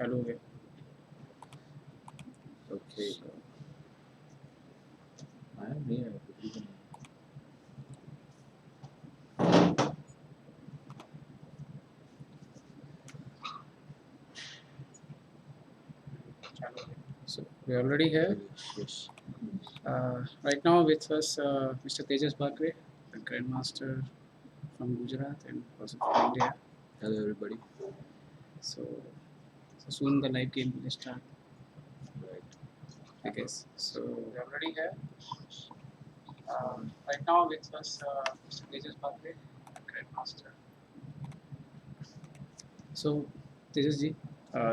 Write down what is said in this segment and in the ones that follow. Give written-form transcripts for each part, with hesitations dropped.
चालू हो गया. Okay. So, I am here. चालू हो गया. So we already here. Yes. Right now with us Mr. Tejas Bakre, the Grandmaster from Gujarat and also from India. Hello, everybody. So, so soon the live game will start, Right. I guess. So we already here. Right now with us Mr. Tejas Bakre, the Grandmaster. So, Tejas ji,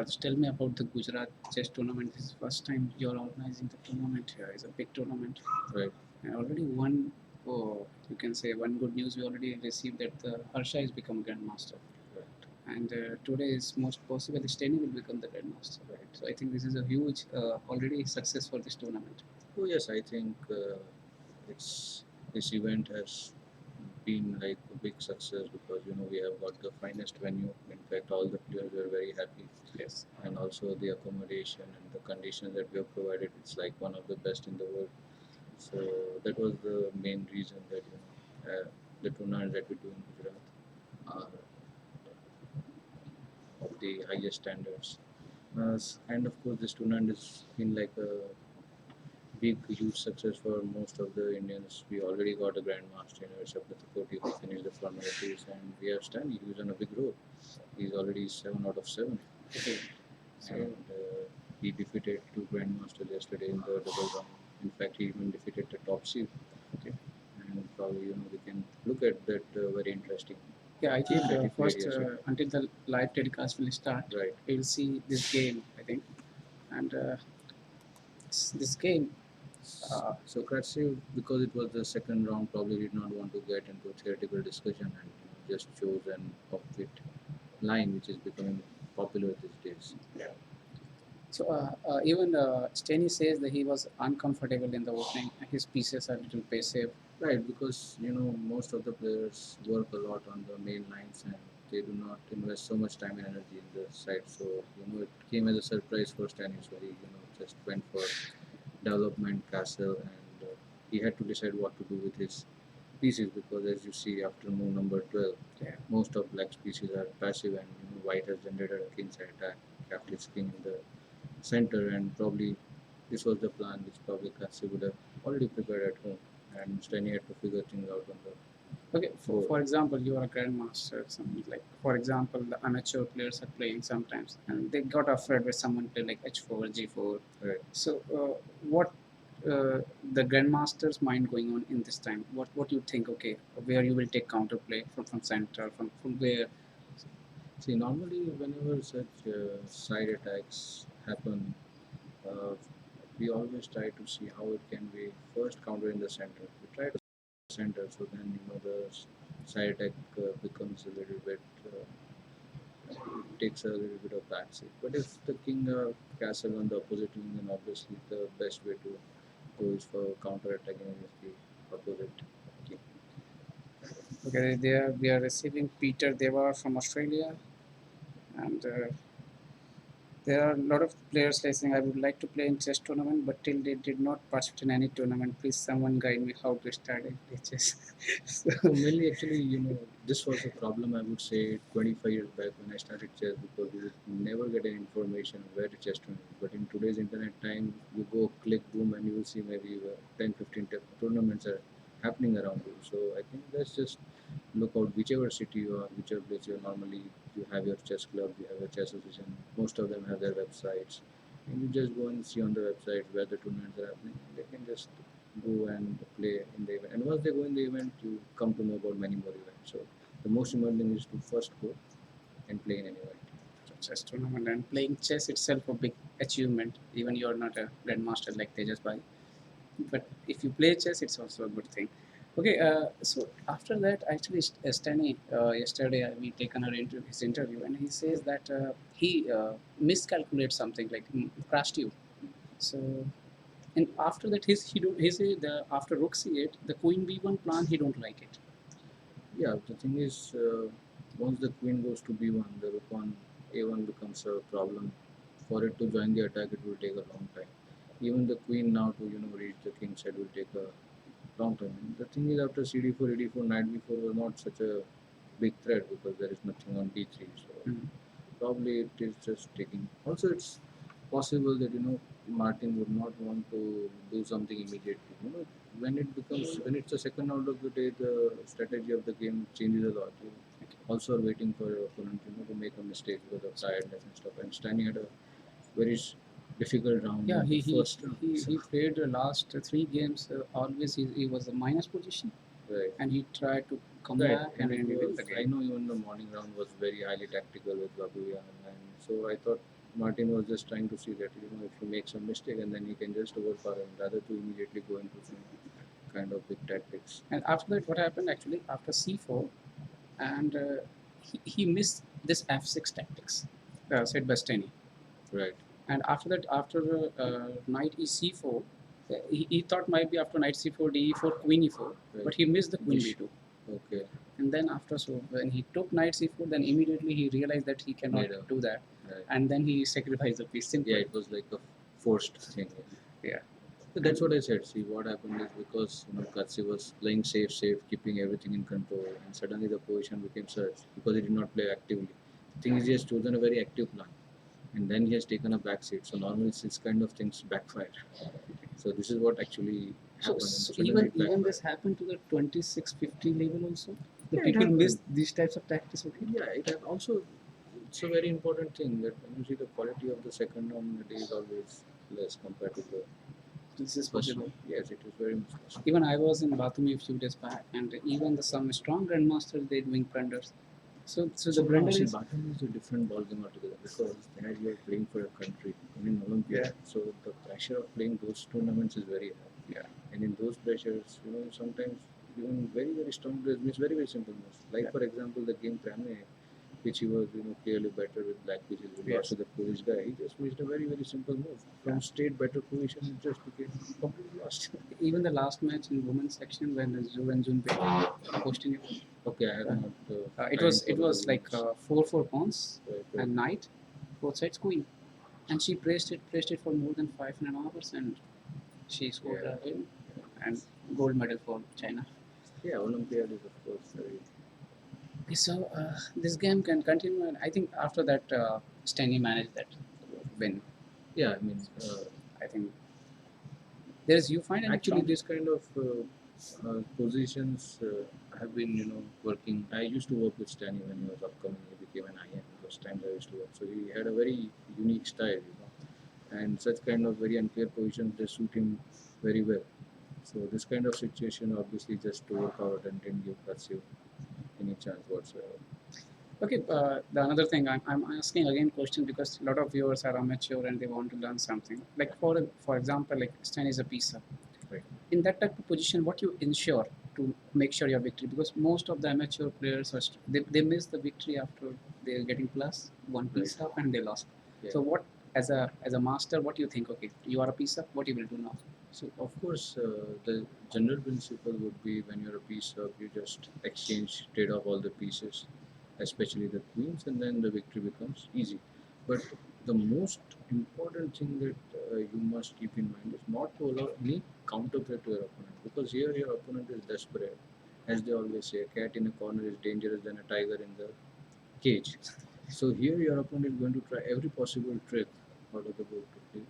just tell me about the Gujarat chess tournament. This is the first time you're organizing the tournament here. It's a big tournament. Right. And already one, oh, you can say one good news we already received that Harsha has become Grandmaster. Right. And today is most possible Steny will become the Grandmaster. Right. So I think this is a huge, already success for this tournament. Oh yes, I think it's this event has been like a big success because we have got the finest venue. In fact, all the players were very happy, Yes. and also the accommodation and the conditions that we have provided. It's like one of the best in the world. So that was the main reason that the tournament that we do in Gujarat are of the highest standards. And of course, this tournament has been like a big, huge success for most of the Indians. We already got a grandmaster in Sapatapoti who finished the formalities, and we have Stanley who's on a big road. He's already 7 out of 7. Okay. So, And he defeated two grandmasters yesterday in the double round. In fact, he even defeated the top seed. okay. And probably we can look at that very interesting. Yeah, I think Game that he played first yesterday. until the live telecast will start, Right. we will see this game, I think. And this game, Socrates, because it was the second round, probably did not want to get into theoretical discussion and just chose an offbeat line, which is becoming popular these days. so even Steny says that he was uncomfortable in the opening. His pieces are a little passive. Right, because most of the players work a lot on the main lines and they do not invest so much time and energy in the side. So it came as a surprise for Stanis where he just went for development castle and he had to decide what to do with his pieces because as you see after move number 12, Yeah. most of black's pieces are passive and white has generated a kingside attack, kept his king in the center and probably this was the plan which probably Kasi would have already prepared at home and Steny had to figure things out on the Okay, for example, you are a grandmaster, something like, for example, the amateur players are playing sometimes, and they got afraid with someone play like h4, g4. right. So, what the grandmaster's mind going on in this time? What you think? Okay, where you will take counterplay from center, from where? See, normally whenever such side attacks happen, uh, we always try to see how it can be first counter in the center. We try to center so then the side attack becomes a little bit takes a little bit of backseat. But if the king castle on the opposite wing, then obviously the best way to go is for counter attacking against the opposite king. Okay, we are receiving Peter Deva from Australia, and there are a lot of players like saying, I would like to play in chess tournament, but till they did not participate in any tournament. Please, someone guide me how to start a chess. So, So mainly, actually, this was a problem. I would say 25 years back when I started chess because you would never get any information where to chess tournament. But in today's internet time, you go click boom and you will see maybe 10, 15 tournaments are happening around you. So I think let's just look out whichever city you are, whichever place you are. Normally, you have your chess club, you have your chess association. Most of them have their websites, and you just go and see on the website where the tournaments are happening. They can just go and play in the event. And once they go in the event, you come to know about many more events. So the most important thing is to first go and play in an event. chess tournament and playing chess itself a big achievement. Even you're not a grandmaster like Tejas Bhai, but if you play chess, it's also a good thing. Okay, so after that, actually, Steny, yesterday we taken his interview, and he says that he miscalculates something like crashed you. So, and after that, he say the after rook c8, the queen b1 plan he don't like it. Yeah, the thing is, once the queen goes to b1, the rook on a1 becomes a problem for it to join the attack, it will take a long time. Even the queen now to reach the king side will take a long time. And the thing is, after CD4, ED4, knight B4 was not such a big threat because there is nothing on D3. So Mm. probably it is just taking. Also, it's possible that Martin would not want to do something immediately. When it's the second round of the day, the strategy of the game changes a lot. You also are waiting for your opponent to make a mistake because of tiredness and stuff. And Stanley had a very difficult round. Yeah, in the first round. he played the last three games. Always he was a minus position, Right. and he tried to come Right, back and and it he win was. the I game. know even the morning round was very highly tactical with Babuya, and so I thought Martin was just trying to see that if he makes a mistake and then he can just overpower him rather to immediately go into some kind of big tactics. And after that, what happened actually after C4, and he missed this F6 tactics said by Steny. Right. And after that, after knight is C4, he thought might be after knight C4, D4, queen E4, Right. but he missed the queen Dish. B2. Okay. And then after, so when he took knight C4, then immediately he realized that he cannot Made a- do that, Right. and then he sacrificed the piece. Simple. Yeah, it was like a forced thing. Yeah. So that's what I said. See, what happened is because Katsi was playing safe, keeping everything in control, and suddenly the position became such because he did not play actively. The thing is, he has chosen a very active plan, and then he has taken a back seat. So normally, this kind of things backfire. So this is what actually So, happened. so And suddenly it even backfired. this happened to the 2650 level also. The Yeah, it people happened. miss these types of tactics. Okay. Yeah, it has also. It's a very important thing that when you see the quality of the second round, it is always less compared to the This is first possible. round. Yes, it is very much possible. Even I was in Batumi a few days back, and even some strong grandmasters they doing blunders. So the blunder see, is Bakre is a different ballgame altogether because there you are playing for a country in Olympia. Yeah. So the pressure of playing those tournaments is very high. Yeah. And in those pressures, sometimes even very strong players miss very simple moves. Like Yeah. for example, the game Prame, which he was clearly better with black pieces. He Yes. lost to the Polish guy. He just missed a very simple move from Yeah. straight better position. It just became completely lost. even the last match in women's section when Zhu and Jun hosting it. Okay, I have Uh, not. It I was didn't follow the like rules. 4 pawns Right. and knight, both sides queen, and she pressed it for more than 5.5 hours, and she scored Yeah. a win and gold medal for China. Yeah, Olympiad is of course very. So this game can continue, and I think after that, Stanley managed that win. Yeah, I mean, I think there's you find any actually, strong. this kind of positions have been, working. I used to work with Stanley when he was upcoming. He became an IM. Those times I used to work. So he had a very unique style, and such kind of very unclear positions they suit him very well. So this kind of situation obviously just overpowered and didn't give Katsio any chance whatsoever. Okay, the another thing I'm asking again question because a lot of viewers are amateur and they want to learn something. Like for example, like Stan is a pizza. Right. In that type of position, what you ensure to make sure your victory? Because most of the amateur players are they miss the victory after they're getting plus one piece up and they lost. Yeah. So what as a master, what do you think? Okay, you are a piece up. What you will do now? So of course, the general principle would be when you're a piece up, you just exchange, trade off all the pieces, especially the queens, and then the victory becomes easy. But the most important thing that you must keep in mind is not to allow any counterplay to your opponent, because here your opponent is desperate. As they always say, a cat in a corner is dangerous than a tiger in the cage. So here your opponent is going to try every possible trick out of the book to play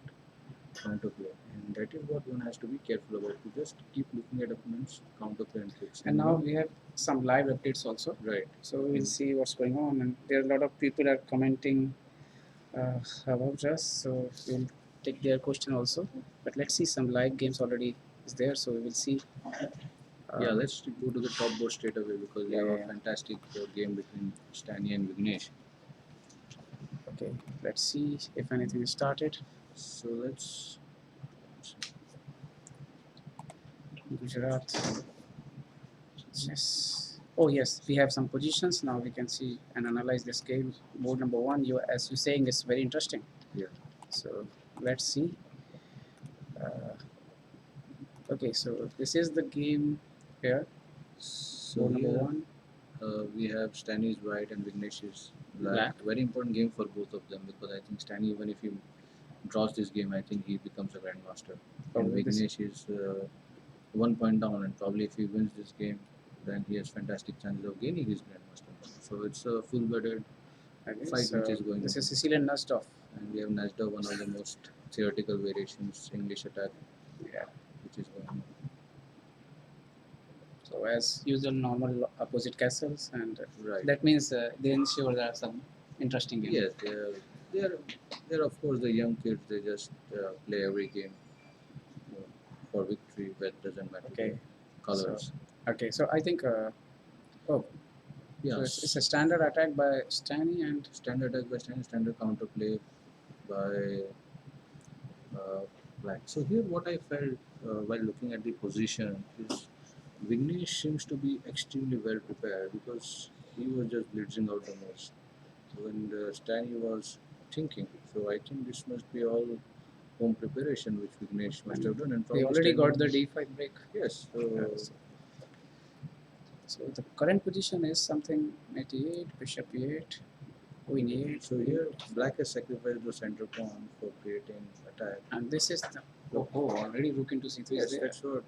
counterplay, and that is what one has to be careful about. To just keep looking at opponents counterplay and tricks. And now we have some live updates also. Right. So we'll see what's going on, and there are a lot of people are commenting about us. So we'll take their question also. But let's see, some live games already is there, so we will see. Yeah, let's go to the top board straight away because we Yeah, have yeah, a yeah. fantastic game between Stani and Vignesh. Okay, let's see if anything is started. So let's. Gujarat. Yes. Oh yes, we have some positions now. We can see and analyze this game. Board number one, you as you're saying, is very interesting. Yeah. So let's see. Okay, so this is the game here. So Board number here one. we have Stani is white and Vignesh is black. Black. Very important game for both of them because I think Stani, even if he draws this game, I think he becomes a grandmaster. And Probably this. Vignesh is 1 point down, and probably if he wins this game, then he has fantastic chances of gaining his grandmaster. So it's a full-blooded I guess, fight which is going this on. is Sicilian Nustov. And we have Nasdaq, one of the most theoretical variations, English attack, Yeah. which is going on. So as usual, normal opposite castles, and Right. that means they ensure there are some interesting games. Yes, they're of course the young kids. They just play every game for victory. That doesn't matter. Okay. Colors. Okay, so I think oh, Yeah. so it's a standard attack by Stani and Standard attack by standard counter play by black. So here, what I felt while looking at the position is Vignesh seems to be extremely well prepared because he was just blitzing out the most when Stani was thinking. So I think this must be all home preparation which Vignesh must have done. And we probably already got the Stani d5 break. Yes. So the current position is something knight e8, bishop e8, queen e8. So here, black has sacrificed the center pawn for creating attack. And this is the already rook into c3 Yes, is there. that's what.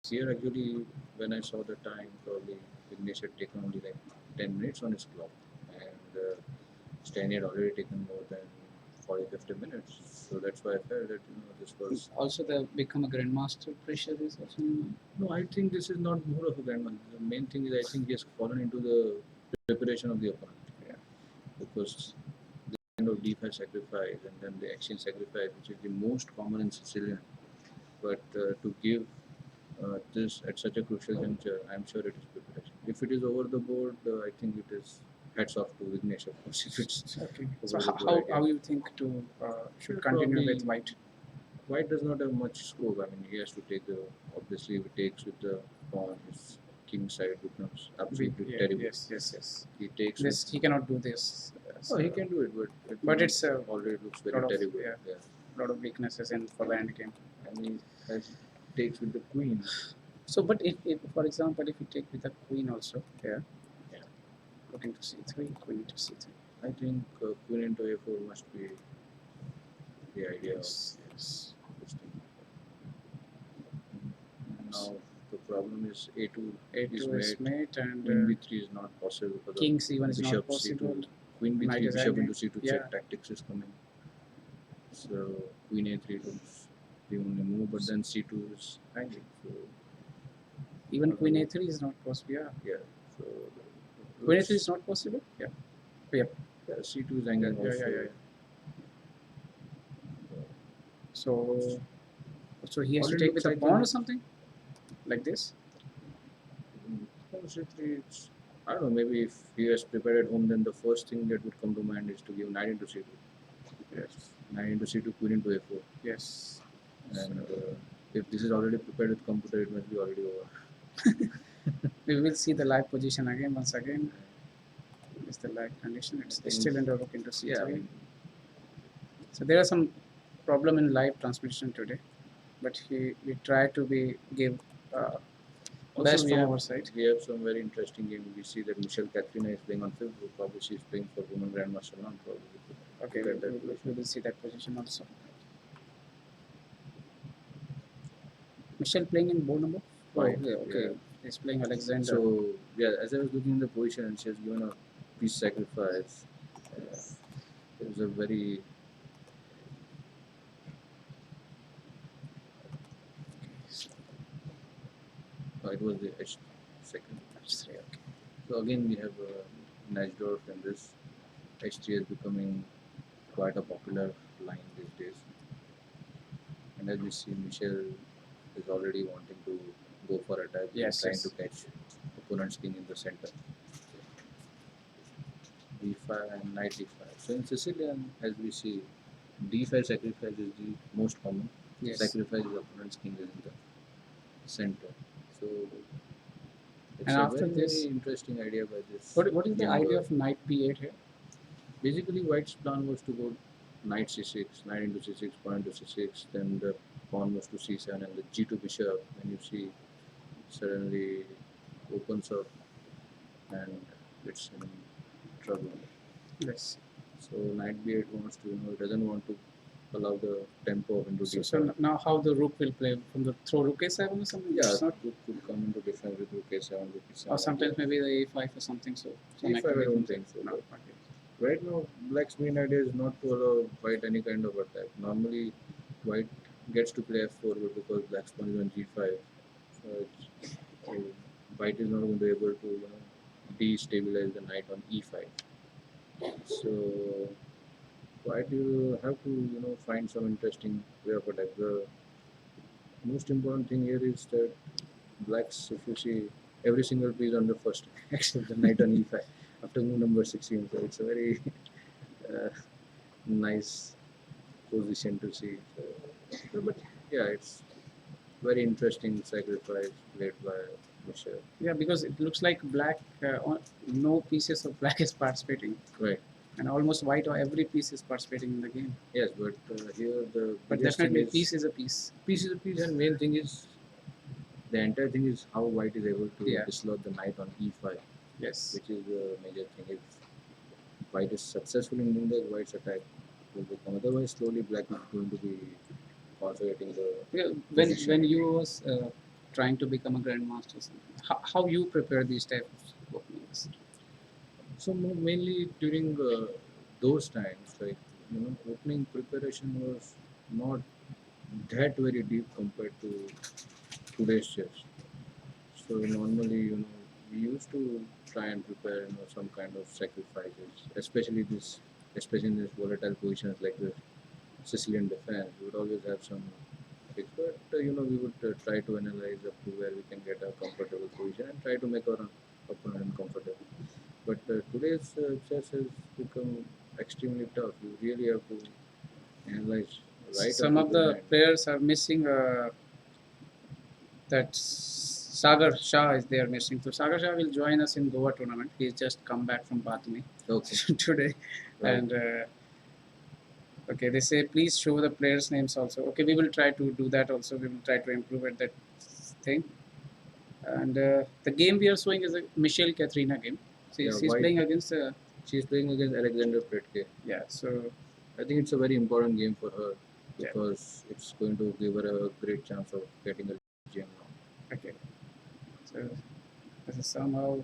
Here actually, when I saw the time, probably Vignesh had taken only like 10 minutes on his clock, and Stani had already taken more than 40-50 minutes. So that's why I felt that this was. Also, the become a grandmaster pressure is also. No, I think this is not more of a grandmaster. The main thing is I think he has fallen into the preparation of the opponent. Yeah. Because the kind of d5 sacrifice and then the exchange sacrifice, which is the most common in Sicilian, but to give this at such a crucial juncture, I'm sure it is preparation. If it is over the board, I think it is hats off to Vignesh, of course. If it's okay. So over the board, how you think to should continue probably with white? White does not have much scope. I mean, he has to take the obviously if he takes with the pawn, his king side becomes absolutely terrible. Yes. He takes This he cannot do this. Oh, he can do it, but it's already looks very lot of- terrible. yeah. lot of weaknesses in for the end game. And he has takes with the queen. So, but if for example, if you take with the queen also, Yeah. look into c3, queen into c3. I think queen into a4 must be the idea of Yes. this thing. Now the problem is a2 A2 is mate and queen b3 is not possible because king of c1 is bishop not possible. c2. Queen Knight b3 is bishop hanging. into c2 Yeah. check tactics is coming. So queen a3 looks the only move, but then c2 is hanging. So Even queen a3 is not possible. Yeah. so Queen a3 is not possible. Yeah. yeah, c2 is hanging Yeah. also. So he has to Already take with looks a like pawn a- or something like this. c3, I don't know, maybe if he has prepared at home, then the first thing that would come to mind is to give knight into c2. Yes. Knight into c2, queen into a4. Yes. And if this is already prepared with computer, it must be already over. We will see the live position again. Once again, is the live condition. It's still in the rook into c3. Yeah, I mean, So there are some problem in live transmission today, but we try to give also best we from have, our side. we have some very interesting game. We see that Michelle Katrina is playing on 5th group. Probably she's playing for Women Grandmaster now. Probably. Okay, Look at that. we will see that position also. Michelle playing in board number 5. Okay. Yeah. He's playing Alexander. So yeah, as I was looking in the position, and she has given a piece sacrifice. It was a very it was the H2. H3, okay. So again, we have Najdorf, and this H3 is becoming quite a popular line these days. And as we see, Michelle is already wanting to go for attack, trying to catch opponent's king in the center. D5 and knight D5. So in Sicilian, as we see, D5 sacrifice is the most common. Yes. Sacrifice is opponent's king is in the center. So it's And a after very, this- very interesting idea by this. What is the game idea board. of knight b8 here? Basically, White's plan was to go knight c6, knight into c6, pawn into c6, then the pawn moves to c7, and the g2 bishop. And you see, suddenly opens up, and it's in trouble. Yes. So knight b8 wants to, doesn't want to allow the tempo of into So d7. now how the rook will play from the throw rook a7 or something? Yeah, It's not, rook could come into defense with rook a7, rook e7. or sometimes maybe the a5 or something. So some a5 I activity don't from think so. no, But okay. right now, black's main idea is not to allow white any kind of attack. Normally, white gets to play f4, but because black's pawn is on g5, so white is not going to be able to destabilize the knight on e5. So white you have to find some interesting way of attack. The most important thing here is that blacks, if you see, every single piece on the first except the knight on e5 after move number 16. So it's a very uh, nice position to see. But yeah, it's very interesting sacrifice played by Michelle. Yeah, because it looks like black, no pieces of black is participating, Right. and almost white or every piece is participating in the game. Yes, but here the But biggest thing definitely, is piece is a piece. piece is a piece, and main thing is the entire thing is how white is able to Yeah. dislodge the knight on e5, Yes. which is the major thing. If white is successful in doing that, white's attack will become. Otherwise, slowly black is going to be consolidating the Yeah, position. when you was trying to become a grandmaster, how you prepare these types of openings? So mainly during those times, like opening preparation was not that very deep compared to today's chess. So normally, we used to try and prepare, some kind of sacrifices, especially in these volatile positions like the Sicilian defense. We would always have some picks, but we would try to analyze up to where we can get a comfortable position and try to make our opponent uncomfortable. But today's chess has become extremely tough. You really have to analyze right up Some to of the the end. players are missing that Sagar Shah is there missing. So Sagar Shah will join us in Goa tournament. He's just come back from Batumi Okay. today, Right. and okay, they say please show the players' names also. Okay, we will try to do that also. We will try to improve at that thing. And the game we are showing is a Michelle Katrina game. Yeah, She's white. playing against. She's playing against Alexander Pretke. Yeah, so I think it's a very important game for her yeah, because it's going to give her a great chance of getting a gem now. okay. So this is somehow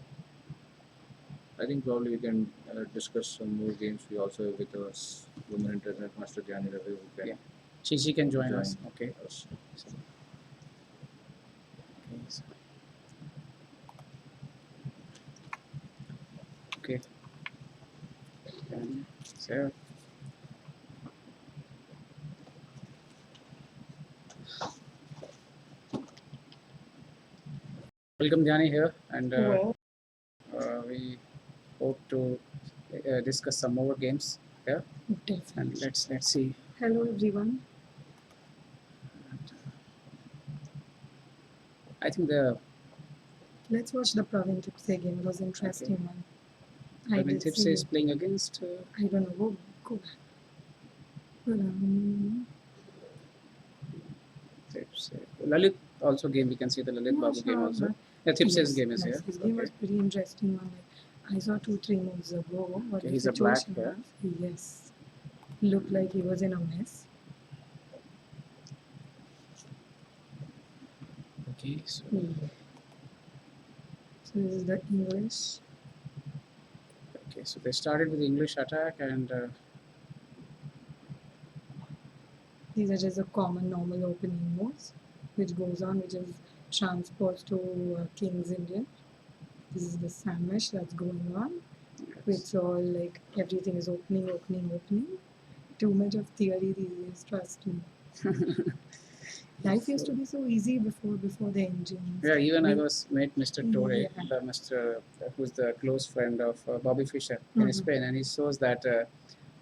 I think probably we can discuss some more games. We also have with us women internet master Dhyani who can yeah. She can join us. join Okay. us. So, okay. So, okay. And so welcome Dhyani here, and Well, we hope to discuss some more games here. And definitely. let's see. Hello, everyone. I think the Let's watch the Praveen Tipse game. It was interesting Okay. one. I Praveen did Tipse see. is playing against. I don't know. Go back. Tipse. Lalit also game. We can see the Lalit Yeah, Babu game sure, also. but Yeah, Tipse's yes, game is yes, here. his game was Okay. pretty interesting one. Like, I saw 2-3 moves ago. What Okay, the he's a black situation here. was. Yes, looked like he was in a mess. Okay, so So this is the English. okay, so they started with the English attack, and These are just the common normal opening moves, which goes on, which is transposed to King's Indian. This is the sandwich that's going on. It's all like everything is opening, opening, opening. Too much of theory these days, trust me. Life used to be so easy before the engines. yeah, even I We- was met Mr. Torre, Yeah. the Mr. Who's the close friend of Bobby Fischer in Mhm. Spain, and he shows that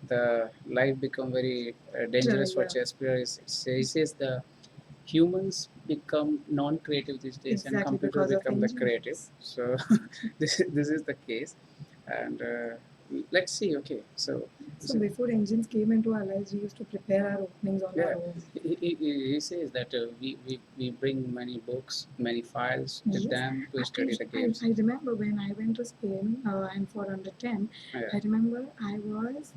the life become very dangerous for Yeah. chess players. He says the humans become non-creative these days, and Exactly, computer because of become the engines. creative. So this is the case, and let's see. Okay, So before engines came into our lives, we used to prepare our openings on yeah, our own. he says that we bring many books, many files with Yes. them to study the games. I remember when I went to Spain and for under 10, Yeah. I remember I was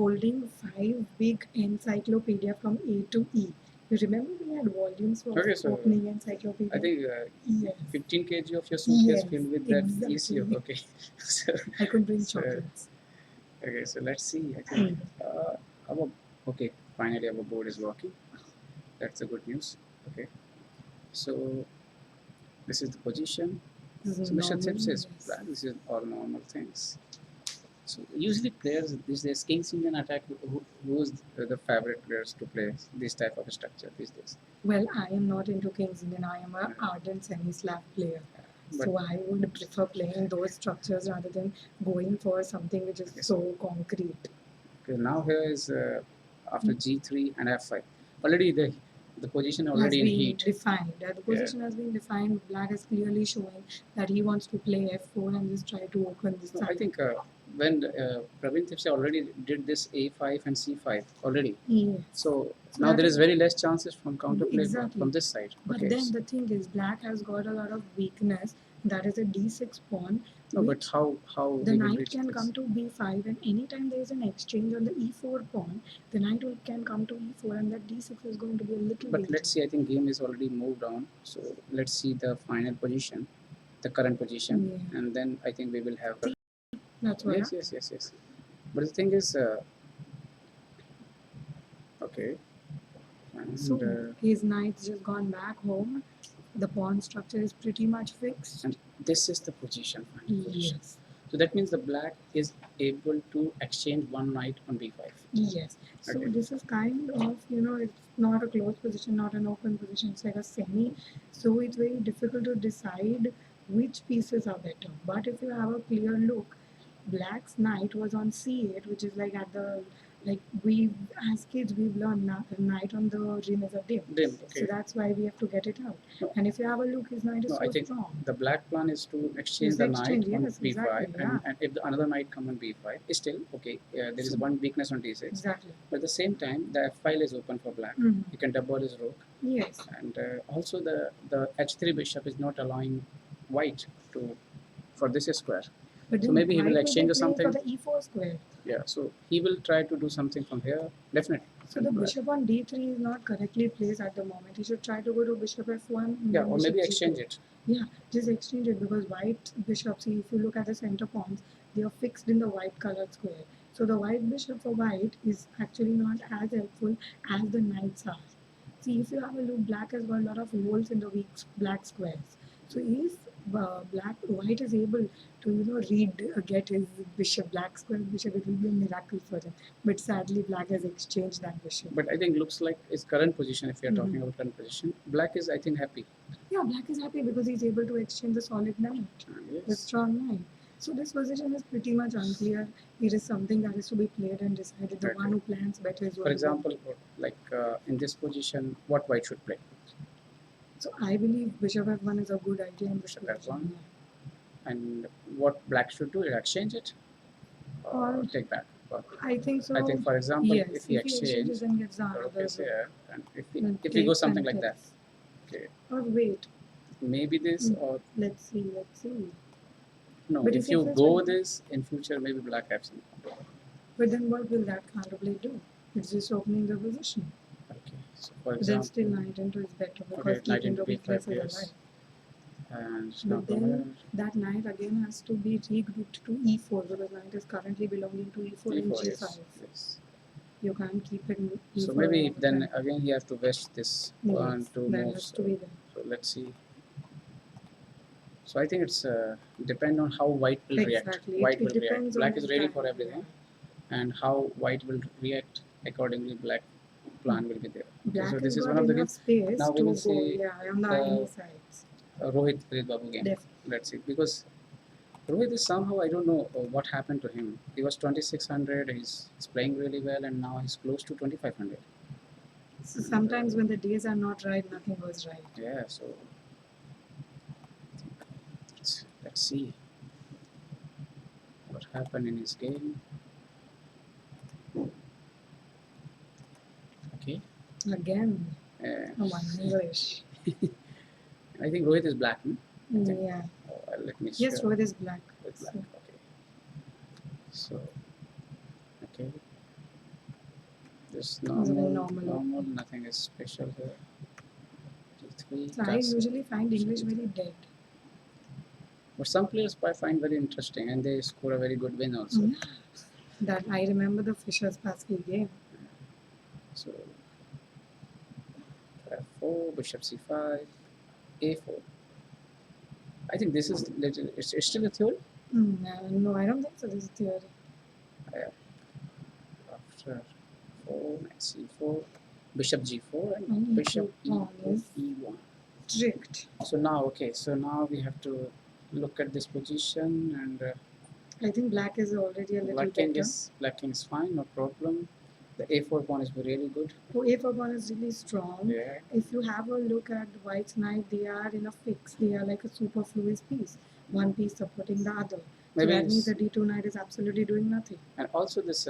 holding 5 big encyclopedia from A to E. You remember we had volumes of Okay, so opening encyclopedia? I think Yes. 15 kg of your suitcase Yes, filled with that exactly. ECO. Okay. So, I could bring so, chocolates. okay, so let's see. I think our okay, finally our board is working. That's a good news. Okay, so this is the position. This is So Mr. normal. Tip says, Yes. this is all normal things. So usually players these days, Kings Indian attack, who's the favorite players to play this type of structure these days? Well, I am not into Kings Indian. I am an ardent semi-slab player. But So I would prefer playing those structures rather than going for something which is Okay, so concrete. okay, now here is after G3 and F5. Already the position Has already in been heat. defined. The position has been defined. Black is clearly showing that he wants to play F4 and just try to open this No, side. I think when Praveen Tipse already did this A5 and C5 already. Yes. So So now that there is is very less chances from counterplay exactly from this side. But Okay. then the thing is, black has got a lot of weakness. That is a d6 pawn. No, but which how the he will knight reach can this? come to b5, and anytime there is an exchange on the e4 pawn, the knight can come to e4, and that d6 is going to be a little But dangerous. let's see. I think game is already moved on. So let's see the final position, the current position, Yeah. and then I think we will have. That's what. Yes. But the thing is, okay. And, So his knight's just gone back home. The pawn structure is pretty much fixed. and this is the position. Yes. So that means the black is able to exchange one knight on b5. Yes. So Okay. this is kind of, it's not a closed position, not an open position. It's like a semi. So it's very difficult to decide which pieces are better. But if you have a clear look, Black's knight was on c8, which is like at the we as kids we've learned knight on the rim is a dim. Dim, okay. So that's why we have to get it out. No. And if you have a look, his knight is No, so I think strong. the black plan is to exchange Yes, the exchange, knight on yes, b5, exactly, yeah. and if the another knight come on b5, still okay. There is one weakness on d6. Exactly. But at the same time, the f file is open for black. He can double his rook. Yes. And also the h3 bishop is not allowing white to for this square. But So maybe he will exchange or something. For the e4 square. Yeah, so he will try to do something from here, definitely. So the bishop on d3 is not correctly placed at the moment. He should try to go to bishop f1. Yeah, or maybe exchange g2. it. Yeah, just exchange it, because white bishops, see, if you look at the center pawns, they are fixed in the white colored square. So the white bishop for white is actually not as helpful as the knights are. See, if you have a look, black has got a lot of holes in the weak black squares. So if white is able to get his black square bishop, it will be a miracle for him. But sadly, black has exchanged that bishop. But I think looks like his current position, if we are talking about current position, black is I think happy. Yeah, black is happy because he's able to exchange the solid knight, Yes. the strong knight. So this position is pretty much unclear. It is something that is to be played and decided. The Okay. one who plans better is. For example, like in this position, what white should play? So I believe bishop f1 is a good idea in this Bishop position. f1. And what black should do? Exchange it or take back? Or I think so. I think, for example, yes, if he exchanges and gets the rook another is here, and if we takes go something and like that, takes. okay, Or wait, maybe this or let's see. no. But if you go this in future, maybe black has some. But then what will that counterplay do? It's just opening the position. Okay, so for But then example, still knight into is better because okay, knight keeping the into weakness b5, is yes. alive. And now But then that knight again has to be regrouped to e4, because knight is currently belonging to e4 and g5. yes. You can't keep it in e4. So maybe all the then time. again he has to waste this one, two that moves. has to be there. So let's see. So I think it's depend on how white will react. Exactly. White It will react. depends Black on is his ready time, for everything, and how white will react accordingly. Black plan will be there. Black so this has is got one of the enough games. space Now we to will go see on the enemy sides. Rohit Babu game. Definitely. Let's see, because Rohit is somehow, I don't know what happened to him. He was 2600. He's playing really well, and now he's close to 2500. So sometimes when the days are not right, nothing goes right. Yeah. So let's see what happened in his game. Okay. Again, one English. I think Rohit is black. Yeah. Let me. Yes, Rohit is black. With black. Okay. So, okay. Just a normal, normal normal, nothing is special here. D3, So I castle. usually find English very dead. But some players I find very interesting, and they score a very good win also. That I remember the Fisher's Pascal game. So f4, bishop c5, a4. I think this is little. It's still a theory. No, I don't think so. This is theory. After 4, knight c4, bishop g4, and And bishop pawn is e1. tricked. So now, okay, so now we have to look at this position, and I think black is already a little better. black king is fine, no problem. The a4 pawn is really good. So a4 pawn is really strong. Yeah. If you have a look at the white's knight, they are in a fix. They are like a superfluous piece. One piece supporting the other. So Maybe that means the d2 knight is absolutely doing nothing. And also this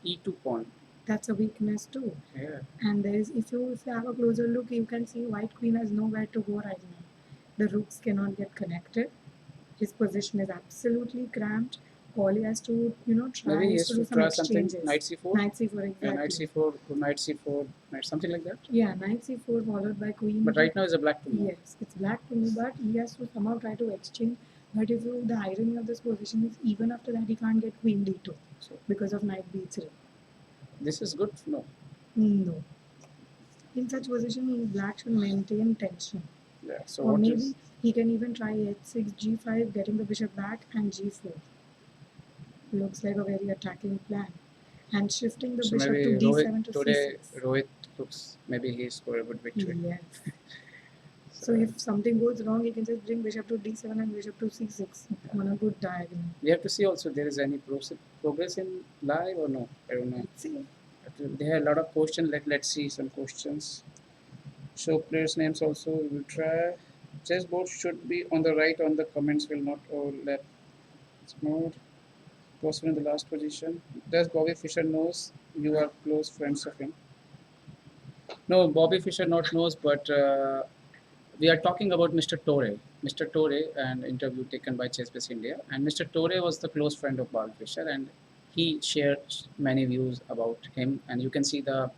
e2 pawn. That's a weakness too. Yeah. And there is, if you have a closer look, you can see white queen has nowhere to go right now. The rooks cannot get connected. His position is absolutely cramped. All he has to, try Maybe he is has to to do some try something. exchanges. Knight c4. Knight c4, exactly. Yeah, knight c4, knight c4, knight something like that. Yeah, knight c4 followed by queen. But right now it's a black to move. Yes, it's black to move, but he has to somehow try to exchange. But if you, the irony of this position is even after that he can't get queen d2 because of knight b3. This is good. No. No. In such position, black should maintain tension. Yeah. So or what maybe is? He can even try h6, g5, getting the bishop back, and g4. Looks like a very attacking plan. And shifting the So bishop maybe to d7 to today c6. Rohit looks maybe he scored a good victory. Yes. So if something goes wrong, he can just bring bishop to d7 and bishop to c6 on a good diagonal. We have to see also there is any progress in live or no. I don't know. Let's see. They have a lot of questions. Let's see some questions. Show players' names also. We will try. Chessboard should be on the right. On the comments will not overlap. It's more possible in the last position. Does Bobby Fischer knows you are close friends of him? No, Bobby Fischer not knows, but we are talking about Mr. Torre. Mr. Torre, an interview taken by Chessbase India, and Mr. Torre was the close friend of Bobby Fischer, and he shared many views about him. And you can see the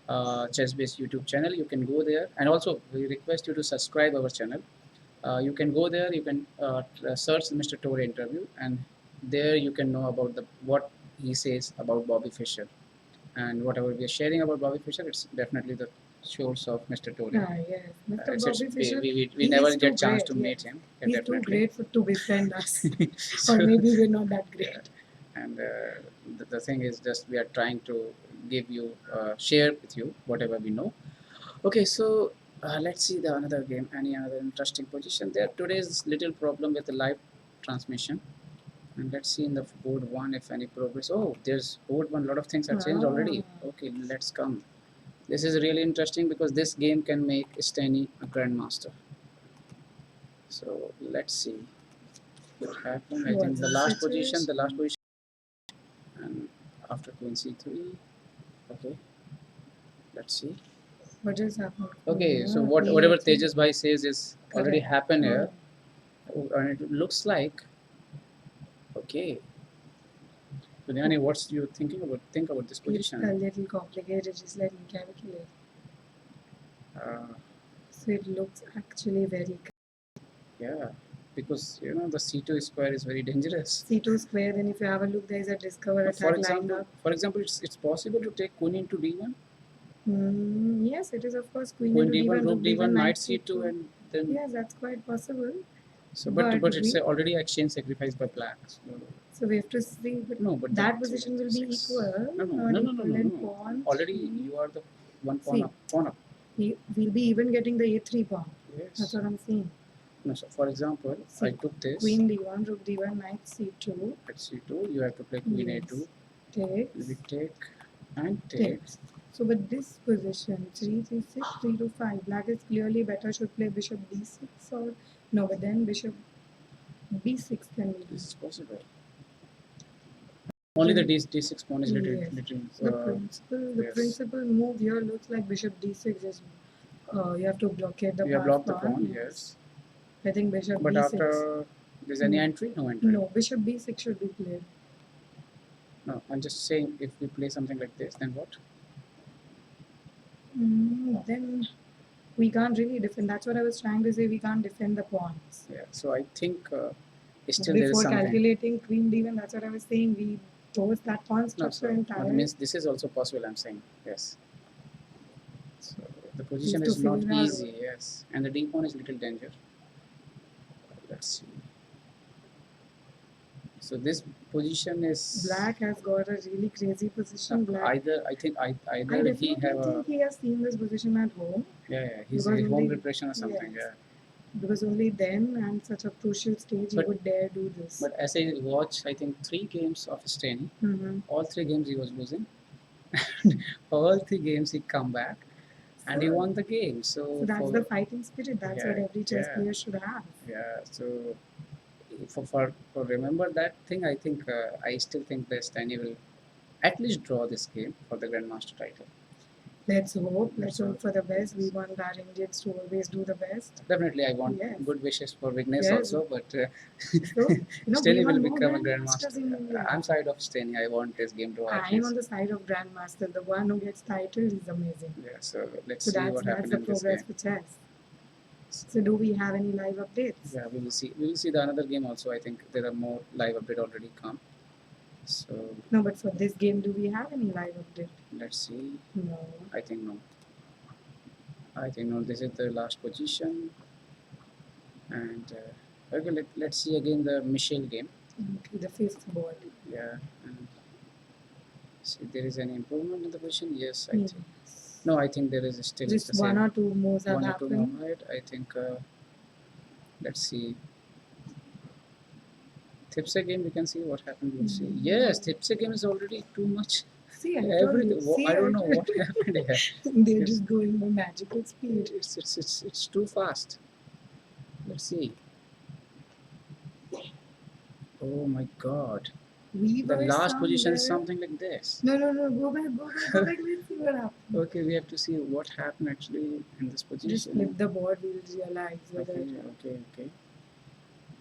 Chessbase YouTube channel. You can go there, and also we request you to subscribe our channel. You can go there. You can search Mr. Torre interview, and there you can know about what he says about Bobby Fischer, and whatever we are sharing about Bobby Fischer, it's definitely the source of Mr. Torre. Yes, Mr. Bobby Fischer. We never get chance to meet him. He's too great to befriend us, or maybe we're not that great. And the thing is, just we are trying to give you, share with you whatever we know. Okay, so let's see the another game. Any other interesting position there? Today's little problem with the live transmission. And let's see in the board one if any progress. Oh, there's board one. A lot of things are changed already. Okay, let's come. This is really interesting because this game can make Steny a grandmaster. So let's see what happened. I think the last position, and after queen c3. Okay, let's see. What just happened? Okay, so whatever Tejas bhai says is already happened here, and it looks like okay. So Dhyani, what's you thinking about? Think about this position. It's a little complicated. Just let me calculate. So it looks actually very. Yeah, because the c2 square is very dangerous. C2 square. Then if you have a look, there is a discover attack lined up. For example, it's possible to take queen into d1. Yes, it is of course queen into d1, rook d1, knight c2, and then. Yes, that's quite possible. So, but it's already exchange sacrificed by black. So we have to see. But no, but that position will be equal. No. Already you are the one pawn up. We'll be even getting the a3 pawn. Yes. That's what I'm saying. No, so for example, I took this. Queen d1, rook d1, knight c2. Knight c2. You have to play queen a2. Takes. We take and takes. So with this position, 3, 3, 6, 3 to 5, black is clearly better. Should play bishop d6 or no, but then bishop b6 can be. This is possible. Only the d6 pawn is little. The principal move here looks like bishop d6 is. You have to blockade the pawn. You have blocked the pawn, yes. I think bishop but b6. But after there's any entry? No entry. No, bishop b6 should be played. No, I'm just saying if we play something like this, then what? Then we can't really defend. That's what I was trying to say. We can't defend the pawns. Yeah. So I think still there is Before something. calculating queen d1, that's what I was saying. We chose that pawn No, structure so entirely. means this is also possible. I'm saying yes. So the position to is not figure out- easy. Yes, and the d pawn is little danger. Let's see. So this position is Black has got a really crazy position. Black. either I think I either definitely he have a think he has seen this position at home. yeah his Because home only- preparation or something. yes. Yeah. Because only then, and such a crucial stage, he But- would dare do this. But as I watch, I think 3 games of Steny, all 3 games he was losing. All 3 games he come back and he won the game. So that's the fighting spirit. That's what Yeah, every chess yeah. player should have. yeah. So for remember that thing, I think I still think that Steny will at least draw this game for the Grandmaster title. Let's hope. Let's Let's hope hope. for the best. We want our Indians to always do the best. Definitely, I want Yes. good wishes for Vignesh Yes. also, but So, Steny we will want more become a grandmasters in grandmaster. India. I'm side of Steny. I want this game draw at I'm least. on the side of grandmaster. The one who gets title is amazing. Yeah, so let's So see that's what happens the in this progress game. for chess. So do we have any live updates? Yeah, we will see. We will see the another game also. I think there are more live update already come. So No, but for this game, do we have any live update? let's see. No. I think no. I think no. This is the last position. And okay, let's see again the Michelle game. Okay, the fifth board. Yeah. And see if there is any improvement in the position. Yes, I Yes. think. No, I think there is still Just the one same. or two moves have One or two happened. more, right? I think. Let's see. Tipsy game, we can see what happened. We'll see. Yes, Tipsy game is already too much. See, I told Everything. you. See, I don't know told what happened here. you. They're Yes. just going by magical speed. It's too fast. Let's see. Oh my God! We The were last position is somewhere- something like this. No, go back. Let's see what happened. Okay, we have to see what happened actually in this Just position. flip the board, we'll realize whether. Okay.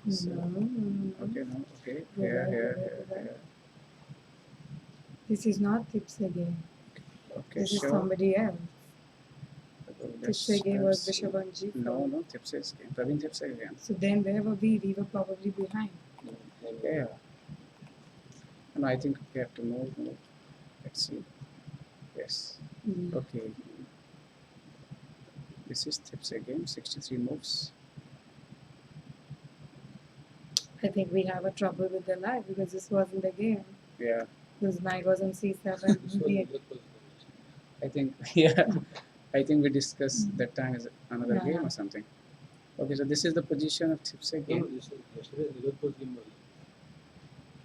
No, So- no. Okay, no, okay. Go back, go back. This is not tips again. Okay, This is sure. somebody else. Let's- Tips again was let's see. Bishop on G4. No, Tipsy's game. Praveen Tipsy again. So then where were we? We were probably behind. Yeah. No, I think we have to move. Let's see. Yes. Mm. Okay. This is Tipsy game. 63 moves. I think we have a trouble with the live because this wasn't the game. Yeah. This knight was on c7. We- I think. Yeah. I think we discussed that time as another Yeah. game or something. Okay, so this is the position of Tipsy game.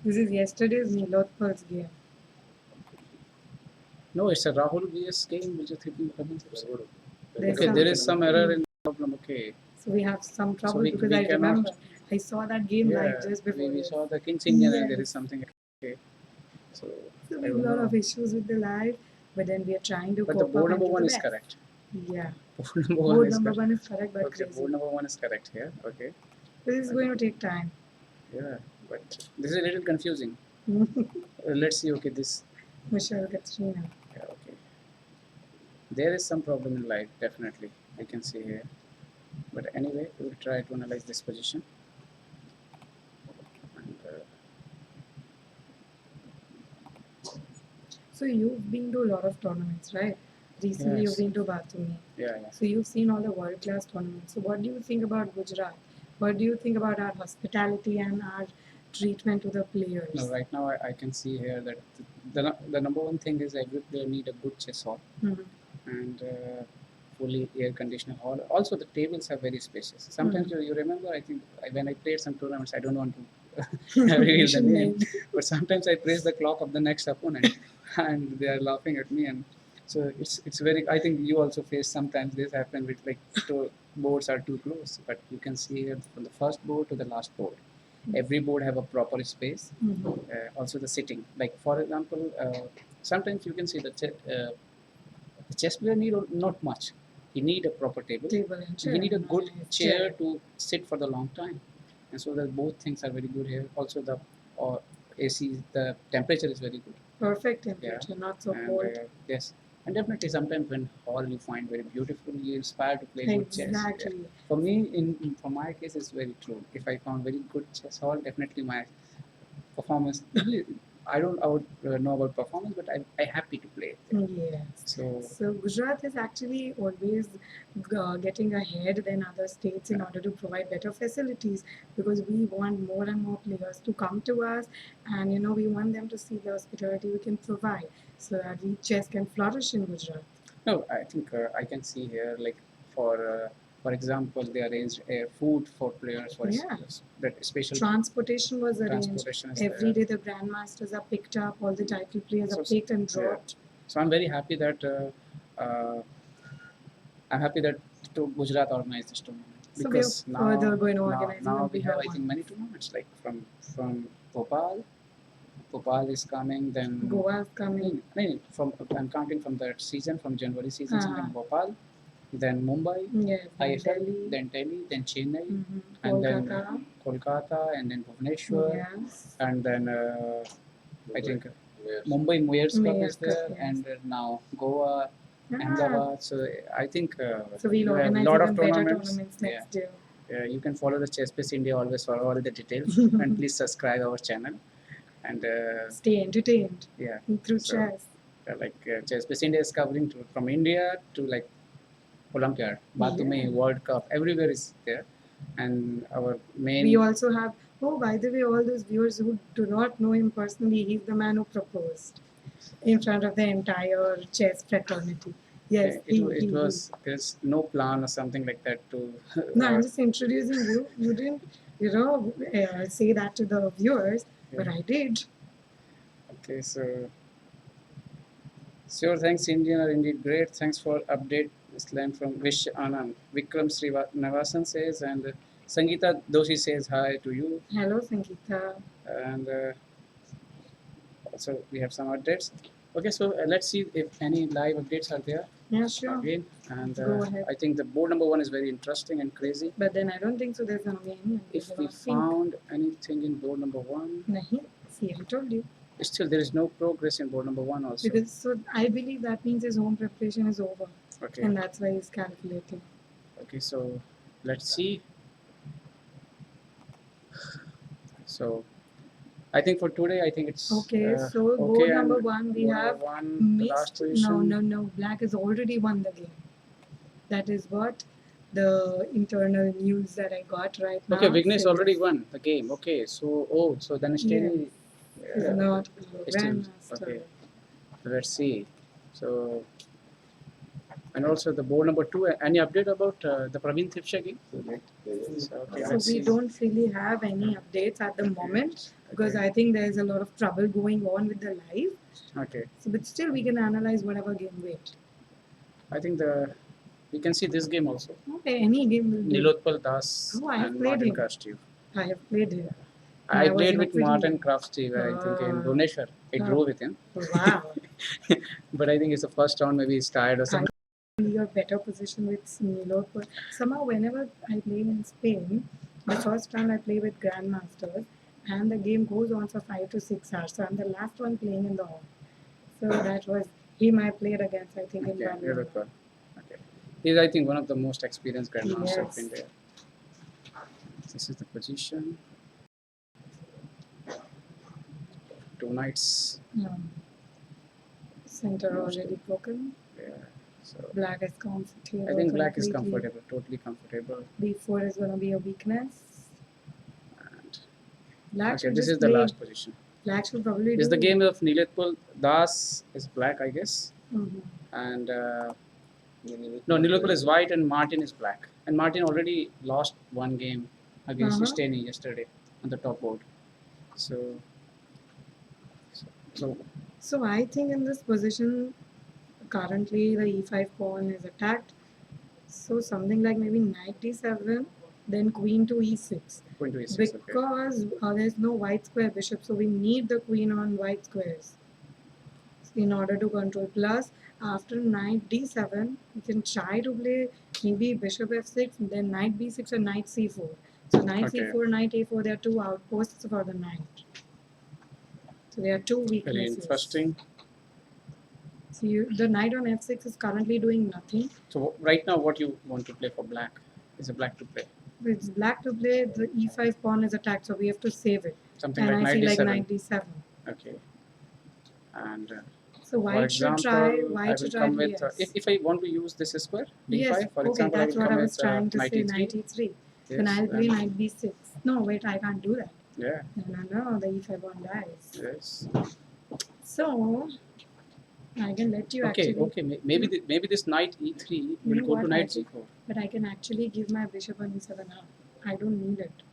This is yesterday's Nilotpal's game. No, it's a Rahul vs game which is thinking Praveen Tipsy. There's Okay, some- there is some error in the problem. Okay. So we have some trouble we- because we I cannot- remember I saw that game Yeah, live just before. we this. saw the King's Indian and there Yes. is something. Okay. So, So I we have a don't lot know. of issues with the live, but then we are trying to But the cope board up number and do one the is best. correct. Yeah. Board number one Board is number correct. one is correct, but Okay, crazy. board number one is correct here. Okay. This is going to take time. Yeah, but this is a little confusing. Let's see. Okay, this. Michelle Katrina. Yeah, okay. There is some problem in life, definitely. I can see here. But anyway, we will try to analyze this position. And, So you've been to a lot of tournaments, right? Recently Yes. you've been to Batumi. yeah. So you've seen all the world class tournaments. So what do you think about Gujarat? What do you think about our hospitality and our treatment to the players? Now, right now, I can see here that the number one thing is every player need a good chess hall Mhm. and fully air conditioned hall. Also, the tables are very spacious. Sometimes you remember, I think when I played some tournaments, I don't want to reveal the name, but sometimes I praise the clock of the next opponent, and they are laughing at me. And so it's very. I think you also face sometimes this happen with like boards are too close, but you can see here from the first board to the last board. Every board have a proper space. Mhm. Also the sitting. Like for example, sometimes you can see the chess player need not much. He need a proper table. Table and So you need a and good nice chair to sit for the long time, and so that both things are very good here. Also the AC, the temperature is very good. Perfect temperature, not so And cold. yes, And definitely, sometimes when all you find very beautiful, you inspire to play good chess. Yeah. Exactly. For me, for my case, it's very true. If I found very good chess hall, definitely my performance. I don't I would know about performance, but I happy to play. Yes. So So Gujarat is actually always getting ahead than other states in Yeah. order to provide better facilities, because we want more and more players to come to us, and we want them to see the hospitality we can provide so that the chess can flourish in Gujarat. no, I think I can see here like for example, they arranged food for players for Yeah. that special Transportation was arranged. transportation is Every there. day the grandmasters are picked up, all the title players are So- picked and yeah. dropped. So I'm very happy that I'm happy that Gujarat organized this tournament So we are because further going to organize now even we have bigger I think ones. many tournaments like from Bhopal. Bhopal is coming, then Goa is coming. no, from I'm counting from that season, from January season, then Bhopal, then Mumbai, Yes, then ISL, Delhi. then Delhi, then Chennai, and Kolkata. then Kolkata, and then Bhubaneswar, Yes. and then I think Mumbai Mayor's Cup Mayor's is there, Cup, yes. and now Goa, Ahmedabad. So I think So we'll you have a organize lot even of better tournaments. tournaments next year. You can follow the Chessbase India always for all the details, and please subscribe our channel. And Stay entertained. Yeah. Through So, chess. Chessbase India is covering from India to like Olympiad, Batumi, Yeah. World Cup, everywhere is there. And our main. We also have, oh, by the way, all those viewers who do not know him personally, he's the man who proposed in front of the entire chess fraternity. Yes, it was there's no plan or something like that to. No, I'm just introducing you. You didn't, say that to the viewers, but I did. Okay, so sure, thanks Indian are indeed great. Thanks for update. This line from Vish Anand. Vikram Srinivasan says, and Sangeeta Doshi says hi to you. Hello, Sangeeta. And also we have some updates. Okay, so let's see if any live updates are there. Yeah, sure. Again, and Go ahead. I think the board number 1 is very interesting and crazy. But then I don't think so there's gonna be any. If we found anything in board number 1, Nahi. See, I told you. still there is no progress in board number 1 also. Because so I believe that means his home preparation is over. Okay. And that's why he's calculating. Okay, so let's see. So I think for today, I think it's Okay, so okay. board number And 1 we board have number 1, the last mixed. position. No. Black has already won the game. That is what the internal news that I got right now. Okay, Vignesh says. already won the game. Okay, so then Steny Is not is still grandmaster. okay. Let's see. So and also the board number 2. Any update about the Praveen Thipsha game? So, okay, So let's we see. don't really have any updates at the moment because I think there is a lot of trouble going on with the live. Okay, So, but still we can analyze whatever game wait. I think we can see this game also. Okay, any game will do. Nilotpal Das Oh, I have and played Martin him. Krafstev. I have played him. I was played in with opening Martin game. Krafstev, I think in Ah. Bhubaneswar. I Ah. drew with him. Wow. But I think it's the first round, maybe he's tired or something. Your better position with Milo. Somehow, whenever I play in Spain, the first time I play with grandmasters, and the game goes on for 5 to 6 hours. So I'm the last one playing in the hall. So that was him I played against. I think in Okay, Bangalore. beautiful. Okay. He's, I think, one of the most experienced grandmasters Yes. of India. This is the position. 2 knights. Center already broken. Yeah. So Black is comfortable. I think black is completely. comfortable, totally comfortable. B4 is going to be a weakness. And Black okay, should this just is the play. last position. Black should probably This is do. the game of Niletpal Das is black, I guess. Mhm. And no, Niletpal is white and Martin is black. And Martin already lost one game against Steny yesterday on the top board. So So I think in this position, currently the e5 pawn is attacked. So something like maybe knight d7, then queen to e6. going to E6, okay. Because there's no white square bishop, so we need the queen on white squares in order to control. Plus, after knight d7, we can try to play maybe bishop f6, then knight b6 or knight c4. So knight Okay. c4, knight a4, there are two outposts for the knight. So there are two Very weaknesses. interesting. So the knight on f6 is currently doing nothing. So right now, what you want to play for black? Is a black to play It's black to play. The e5 pawn is attacked, so we have to save it. something And like I knight feel like d7. knight d7. Okay, and So for white should example, try. I White will should try come with ds. if I want to use this square d5, Yes. for Okay, example, I that's will what come I was with trying to knight say. e3. Knight e3. Then Yes, I'll play and knight b6. No, wait, I can't do that. yeah, No, the e5 pawn dies. yes. So I can let you Okay, actually. okay. Maybe this knight e3 You will know go what? to knight c4. But I can actually give my bishop on e7 now. I don't need it.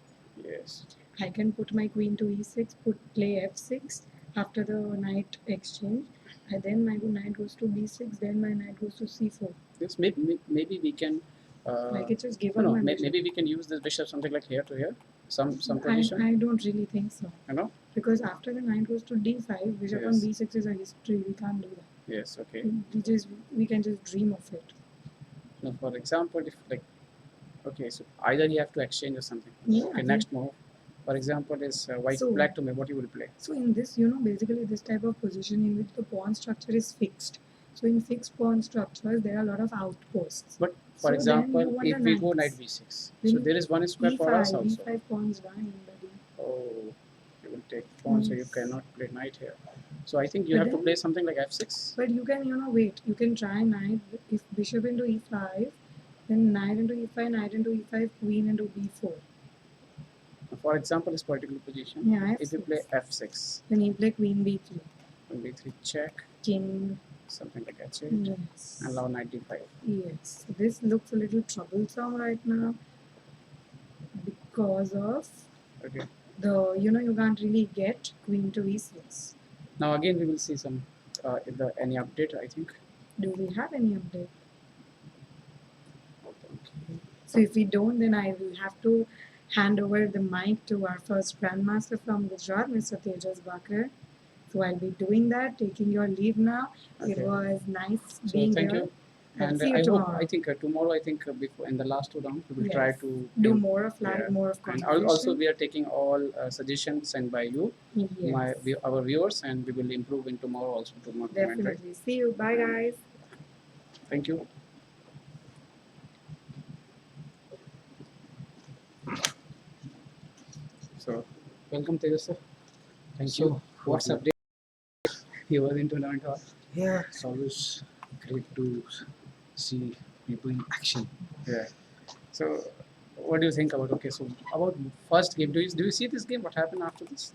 Yes. I can put my queen to e6, play f6 after the knight exchange, and then my knight goes to b6, then my knight goes to c4. Yes. Maybe we can. I can just give No, up no. my bishop. Maybe we can use this bishop something like here to here. Some I position. don't really think so. You know. Because after the knight goes to d5, bishop on Yes. b6 is a history. We can't do that. Yes. Okay. We can just dream of it. Now, for example, if like, okay, so either you have to exchange or something. Yeah. Okay. Next move. For example, is white So- black to me. What you will play? So in this, basically this type of position in which the pawn structure is fixed. So in fixed pawn structures, there are a lot of outposts. But for So then example, you want if the we go knights. knight b6, Then so you- there is one square for us e5, also. e5 pawns dying, buddy. Oh, you will take pawn, so you Yes. cannot play knight here. So I think you But have to then- play something like f6. But you can, wait. You can try knight. If bishop into e5, then knight into e5, knight into e5, queen into b4. For example, this particular position, Yeah, if you f6. play f6, Then you play queen b3, then b3 check, king. something like h8, Yes. and now knight d5. Yes. So this looks a little troublesome right now because of Okay. you can't really get queen to e6. Now again, we will see some any update. I think. Do we have any update? So if we don't, then I will have to hand over the mic to our first grandmaster from Gujarat, Mr. Tejas Bakre. So I'll be doing that, taking your leave now. It Okay. was nice So being thank here. you. I'll And see you I hope tomorrow. I think tomorrow I think before in the last two rounds we will Yes. try to Do more of live, yeah. more of And conversation. also we are taking all suggestions sent by you, Yes. our viewers, and we will improve in tomorrow also to more comment, right? Definitely. See you. Bye, guys. Thank you. So, welcome Tejas sir. Thank So, you. What's update? You were into learned how? Yeah, it's always great to see people in action. Yeah. So, what do you think about? Okay, so about first game, do you see this game? What happened after this?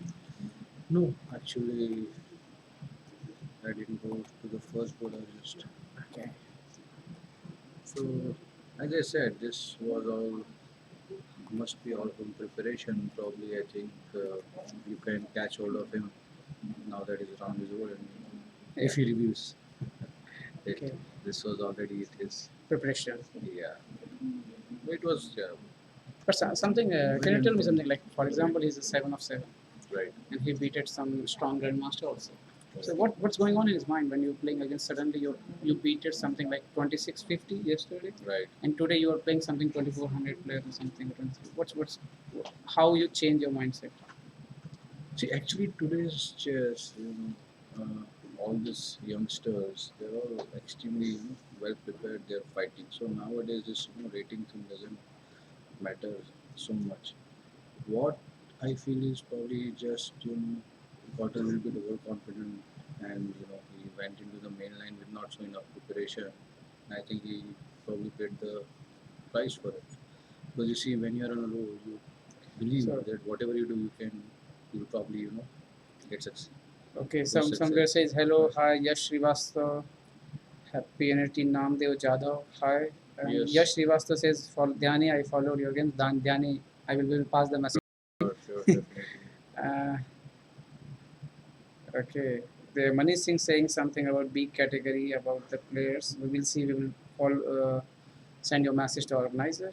No, actually, I didn't go to the first board. I just Okay. so, as I said, this was all must be all from preparation. Probably, I think you can catch hold of him now that his round is over, and if he reviews, it, Okay. this was already his. Preparation. Yeah, it was But something, can you tell me something like, for example, he's a 7 of 7, right. and he beated some strong grandmaster also. So what's going on in his mind when you're playing against suddenly you beated something like 2650 yesterday, Right. and today you are playing something 2400 player or something. What's how you change your mindset? See, actually, today's chess, all these youngsters, they're all extremely well prepared. They're fighting. So nowadays, this rating thing doesn't matter so much. What I feel is probably just got a little bit overconfident, and he went into the main line with not so enough preparation. And I think he probably paid the price for it. Because you see, when you're on a roll, you believe So- that whatever you do, you'll probably get success. Okay, success. somewhere says hello, hi, Yash Srivastava, happy energy, Namdev Jadhav, hi. And Yes. Yash Srivastava says, for Dhyani, I followed your games. Dhyani, I will pass the message. Sure, definitely. Uh, okay, the Manish Singh saying something about B category about the players. We will see. We will send your message to organizer.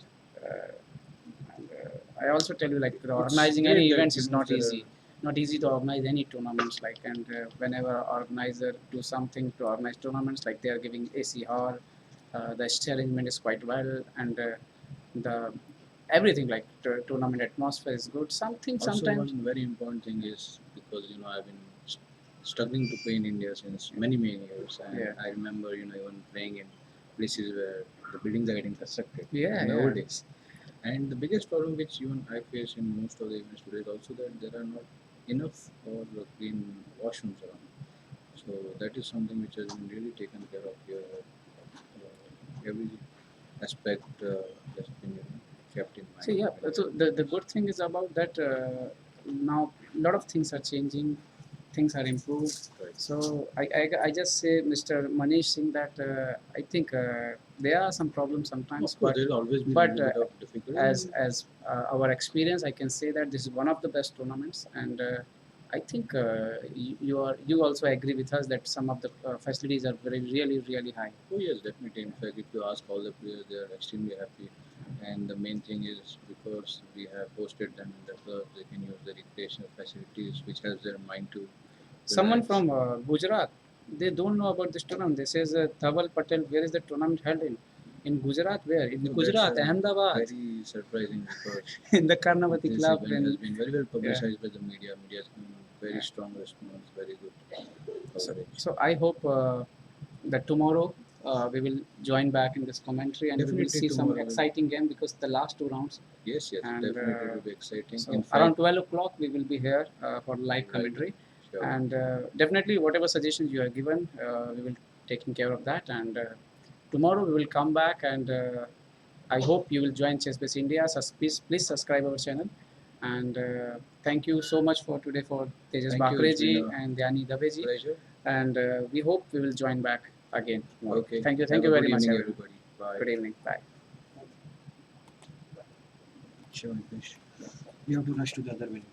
I also tell you like organizing great any that events is not there are- easy. Not easy to organize any tournaments like, and whenever organizer do something to organize tournaments like they are giving AC hall, the stay arrangement is quite well, and the everything like tournament atmosphere is good. Something Also, sometimes one very important thing is because I've been struggling to play in India since many years, and Yeah. I remember even playing in places where the buildings are getting constructed Yeah, in the yeah. old days. And the biggest problem which even I face in most of the events today is also that there are not enough or clean washrooms around. So that is something which has been really taken care of here. Every aspect has been kept in mind. So yeah, so the good thing is about that now a lot of things are changing, things are improved. Right. So I just say, Mr. Manish Singh, that I think there are some problems sometimes, Of course, but there will always be a but little bit of difficulty. as our experience, I can say that this is one of the best tournaments, and I think you also agree with us that some of the facilities are really high. Oh yes, definitely. In fact, if you ask all the players, they are extremely happy. And the main thing is because we have hosted them in the club, they can use the recreational facilities, which helps their mind to Someone relax. from Gujarat, they don't know about this tournament. They says, Dhaval Patel, where is the tournament held in? In Gujarat, where? In So Gujarat, that's Ahmedabad, very surprising because in the Karnavati this Club. event has And been very well publicized by the media. Media has given very yeah. strong response, very good So, coverage. so I hope that tomorrow we will join back in this commentary and we will Definitely see some tomorrow. exciting game because the last two rounds. Yes, And definitely it will be exciting. so In around fact, 12 o'clock we will be here for live Right. commentary. sure. And definitely whatever suggestions you have given, we will taking care of that. And tomorrow we will come back, and I hope you will join Chess India. So please subscribe our channel. And thank you so much for today for Tejas Thank you. Bakre It's ji been a and Dhyani Dave ji. pleasure. And we hope we will join back again tomorrow. Okay. Thank you Have a very good much, evening, everyone. everybody. Bye. Good evening. Bye. Sure, Niklesh. We have to rush to the other venue.